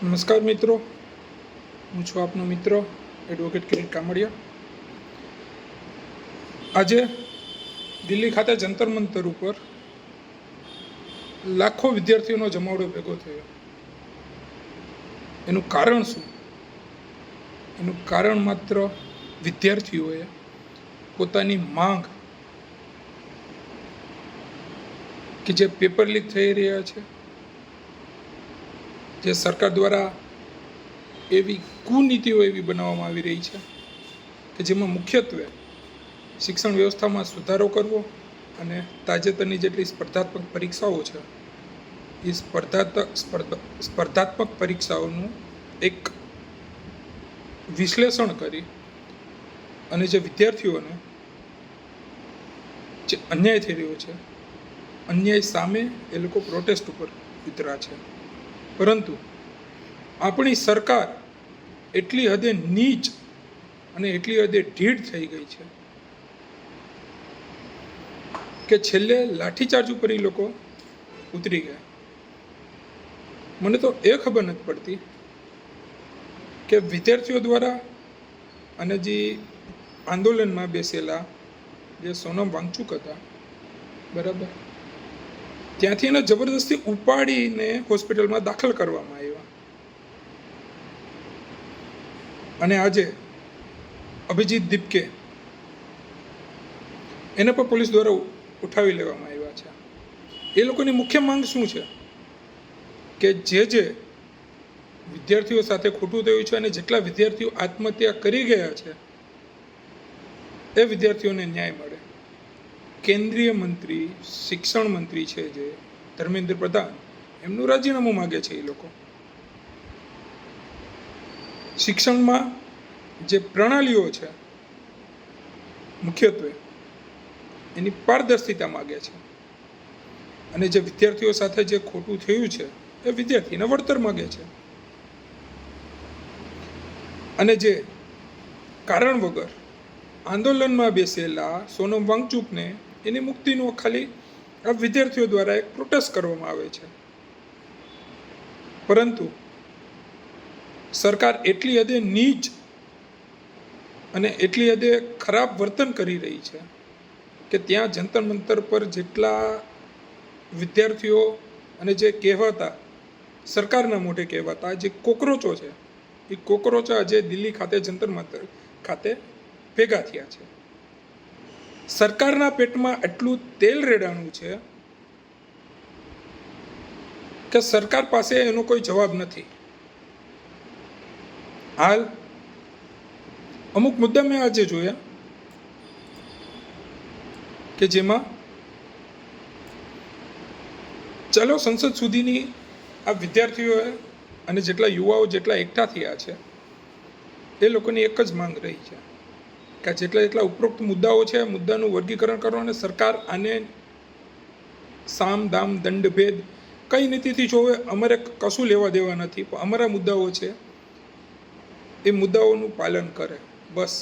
નમસ્કાર મિત્રો, હું છું આપનો મિત્ર એડવોકેટ કિરીટ કામડિયા. આજે દિલ્હી ખાતે જંતર મંતર ઉપર લાખો વિદ્યાર્થીઓનો જમાવડો ભેગો થયો. એનું કારણ શું? એનું કારણ માત્ર વિદ્યાર્થીઓએ પોતાની માંગ કે જે પેપર લીક થઈ રહ્યા છે, જે સરકાર દ્વારા એવી કુનીતિઓ એવી બનાવવામાં આવી રહી છે કે જેમાં મુખ્યત્વે શિક્ષણ વ્યવસ્થામાં સુધારો કરવો અને તાજેતરની જેટલી સ્પર્ધાત્મક પરીક્ષાઓ છે એ સ્પર્ધાત્મક પરીક્ષાઓનું એક વિશ્લેષણ કરી અને જે વિદ્યાર્થીઓને જે અન્યાય થઈ રહ્યો છે, અન્યાય સામે એ લોકો પ્રોટેસ્ટ ઉપર ઉતર્યા છે. પરંતુ આપણી સરકાર એટલી હદે નીચ અને એટલી હદે ઢીઢ થઈ ગઈ છે કે છેલ્લે લાઠીચાર્જ ઉપર એ લોકો ઉતરી ગયા. મને તો એ ખબર નથી પડતી કે વિદ્યાર્થીઓ દ્વારા અને જે આંદોલનમાં બેસેલા જે સોનમ વાંગચુક હતા, બરાબર, ત્યાંથી એને જબરદસ્તી ઉપાડીને હોસ્પિટલમાં દાખલ કરવામાં આવ્યા. અને આજે અભિજીત દીપકે એને પણ પોલીસ દ્વારા ઉઠાવી લેવામાં આવ્યા છે. એ લોકોની મુખ્ય માંગ શું છે કે જે વિદ્યાર્થીઓ સાથે ખોટું થયું છે અને જેટલા વિદ્યાર્થીઓ આત્મહત્યા કરી ગયા છે એ વિદ્યાર્થીઓને ન્યાય મળે. કેન્દ્રીય મંત્રી, શિક્ષણ મંત્રી છે જે ધર્મેન્દ્ર પ્રધાન, એમનું રાજીનામું માગે છે. એ લોકો શિક્ષણમાં જે પ્રણાલીઓ છે મુખ્યત્વે એની પારદર્શિતા માગે છે અને જે વિદ્યાર્થીઓ સાથે જે ખોટું થયું છે એ વિદ્યાર્થીને વળતર માગે છે. અને જે કારણ વગર આંદોલનમાં બેસેલા સોનમ વાંગચુકને એની મુક્તિનો ખાલી આ વિદ્યાર્થીઓ દ્વારા એક પ્રોટેસ્ટ કરવામાં આવે છે. પરંતુ સરકાર એટલી હદે નીચ અને એટલી હદે ખરાબ વર્તન કરી રહી છે કે ત્યાં જંતર મંતર પર જેટલા વિદ્યાર્થીઓ અને જે કહેવાતા સરકારના મોઢે કહેવાતા જે કોકરોચો છે, એ કોકરોચો આજે દિલ્હી ખાતે જંતર મંતર ખાતે ભેગા થયા છે. સરકારના પેટમાં એટલું તેલ રેડાણું છે કે સરકાર પાસે એનો કોઈ જવાબ નથી. હાલ અમુક મુદ્દા મેં આજે જોયા કે જેમાં ચાલો સંસદ સુધીની આ વિદ્યાર્થીઓએ અને જેટલા યુવાઓ જેટલા એકઠા થયા છે એ લોકોની એક જ માંગ રહી છે કે જેટલા ઉપરોક્ત મુદ્દાઓ છે મુદ્દાનું વર્ગીકરણ કરો અને સરકાર આને સામ દામ દંડ ભેદ કઈ નીતિથી જોવે, અમારે કશું લેવા દેવા નથી, પણ અમારા મુદ્દાઓ છે એ મુદ્દાઓનું પાલન કરે. બસ